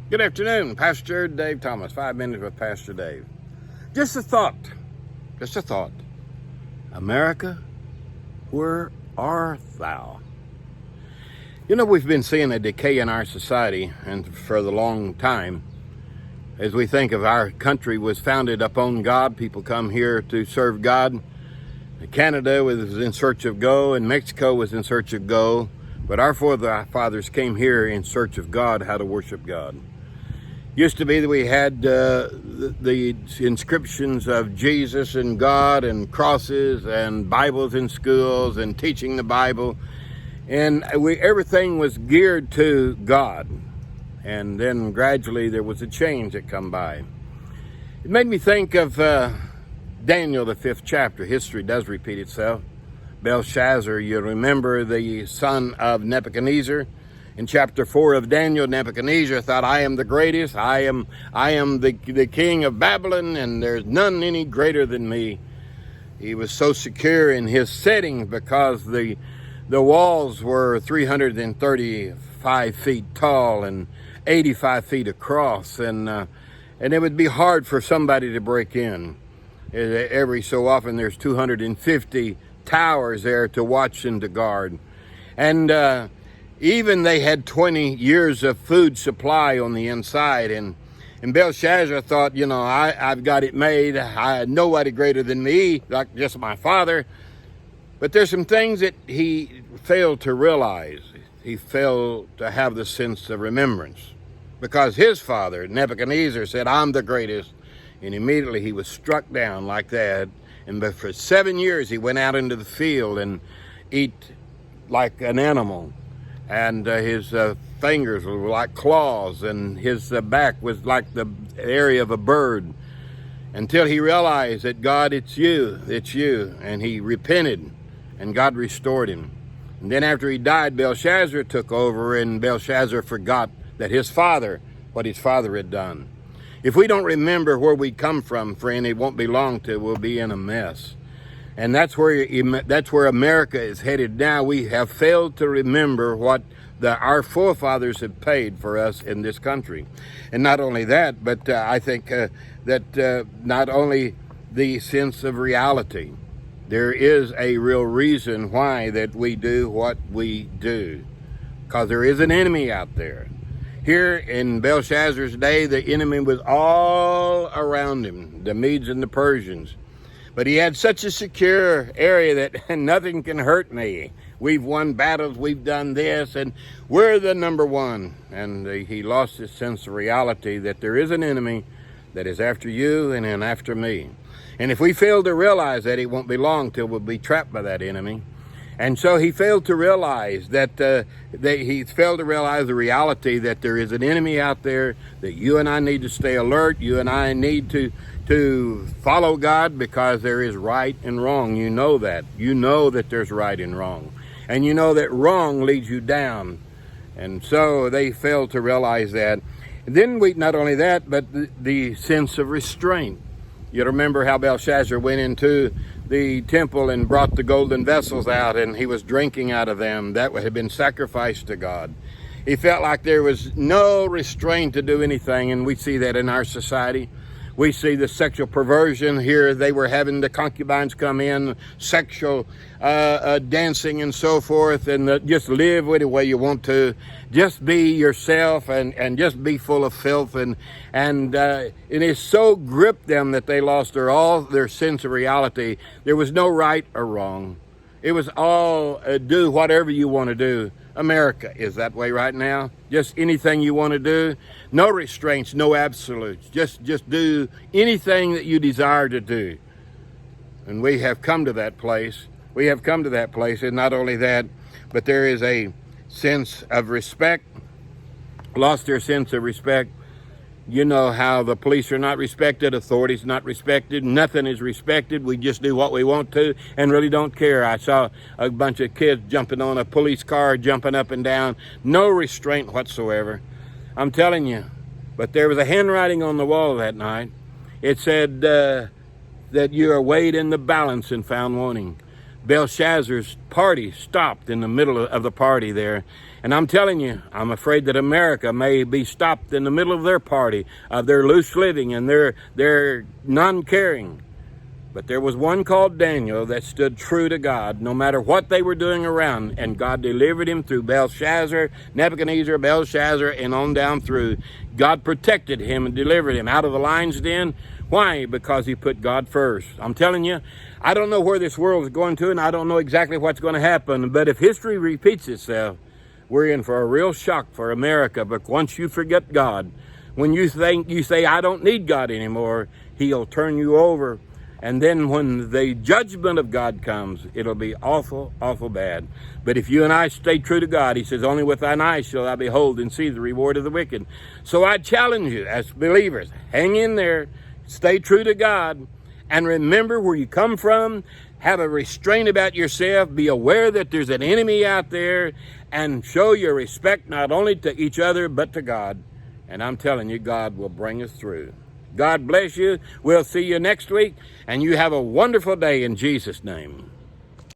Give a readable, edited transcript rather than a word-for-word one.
Good afternoon, Pastor Dave Thomas, 5 minutes with Pastor Dave. Just a thought. America, where art thou? You know, we've been seeing a decay in our society, and for the long time, as we think of our country was founded upon God, people come here to serve God. Canada was in search of gold, and Mexico was in search of gold, but our forefathers came here in search of God, how to worship God. Used to be that we had the inscriptions of Jesus and God and crosses and Bibles in schools and teaching the Bible. And everything was geared to God. And then gradually there was a change that come by. It made me think of Daniel, the 5th chapter. History does repeat itself. Belshazzar, you remember the son of Nebuchadnezzar. In chapter 4 of Daniel, Nebuchadnezzar thought, I am the greatest. I am the king of Babylon, and there's none any greater than me. He was so secure in his setting because the walls were 335 feet tall and 85 feet across, and it would be hard for somebody to break in. Every so often there's 250 towers there to watch and to guard. And even they had 20 years of food supply on the inside. And Belshazzar thought, you know, I've got it made. I had nobody greater than me, like just my father. But there's some things that he failed to realize. He failed to have the sense of remembrance. Because his father, Nebuchadnezzar, said, I'm the greatest. And immediately he was struck down like that. And for 7 years he went out into the field and eat like an animal. And his fingers were like claws, and his back was like the area of a bird, until he realized that God, it's you, and he repented, and God restored him. And then after he died, Belshazzar took over, and Belshazzar forgot that what his father had done. If we don't remember where we come from, friend, it won't be long till we'll be in a mess. And that's where America is headed now. We have failed to remember what our forefathers have paid for us in this country. And not only that, but I think that not only the sense of reality, there is a real reason why that we do what we do. Because there is an enemy out there. Here in Belshazzar's day, the enemy was all around him, the Medes and the Persians. But he had such a secure area that nothing can hurt me. We've won battles, we've done this, and we're the number one. And he lost his sense of reality that there is an enemy that is after you and then after me. And if we fail to realize that, it won't be long till we'll be trapped by that enemy. And so he failed to realize the reality that there is an enemy out there, that you and I need to stay alert. You and I need to follow God, because there is right and wrong. You know that. You know that there's right and wrong. And you know that wrong leads you down. And so they failed to realize that. And then not only that, but the sense of restraint. You remember how Belshazzar went into the temple and brought the golden vessels out, and he was drinking out of them. That had been sacrificed to God. He felt like there was no restraint to do anything, and we see that in our society. We see the sexual perversion here. They were having the concubines come in, sexual dancing and so forth, and just live any way you want to. Just be yourself and just be full of filth. And it so gripped them that they lost all their sense of reality. There was no right or wrong. It was all do whatever you want to do. America is that way right now. Just anything you want to do. No restraints, no absolutes. Just do anything that you desire to do. And we have come to that place. And not only that, but there is a sense of respect. Lost their sense of respect. You know how the police are not respected, authorities not respected, nothing is respected. We just do what we want to and really don't care. I saw a bunch of kids jumping on a police car, jumping up and down. No restraint whatsoever. I'm telling you. But there was a handwriting on the wall that night. It said that you are weighed in the balance and found wanting. Belshazzar's party stopped in the middle of the party there. And I'm telling you, I'm afraid that America may be stopped in the middle of their party, of their loose living and their non-caring. But there was one called Daniel that stood true to God, no matter what they were doing around, and God delivered him through Belshazzar, Nebuchadnezzar, Belshazzar, and on down through. God protected him and delivered him out of the lion's den. Why? Because he put God first. I'm telling you, I don't know where this world is going to, and I don't know exactly what's going to happen, but if history repeats itself, we're in for a real shock for America. But once you forget God, when you say, I don't need God anymore, he'll turn you over. And then when the judgment of God comes, it'll be awful, awful bad. But if you and I stay true to God, he says, only with thine eyes shall thou behold and see the reward of the wicked. So I challenge you as believers, hang in there, stay true to God, and remember where you come from. Have a restraint about yourself. Be aware that there's an enemy out there, and show your respect not only to each other, but to God. And I'm telling you, God will bring us through. God bless you. We'll see you next week, and you have a wonderful day in Jesus' name.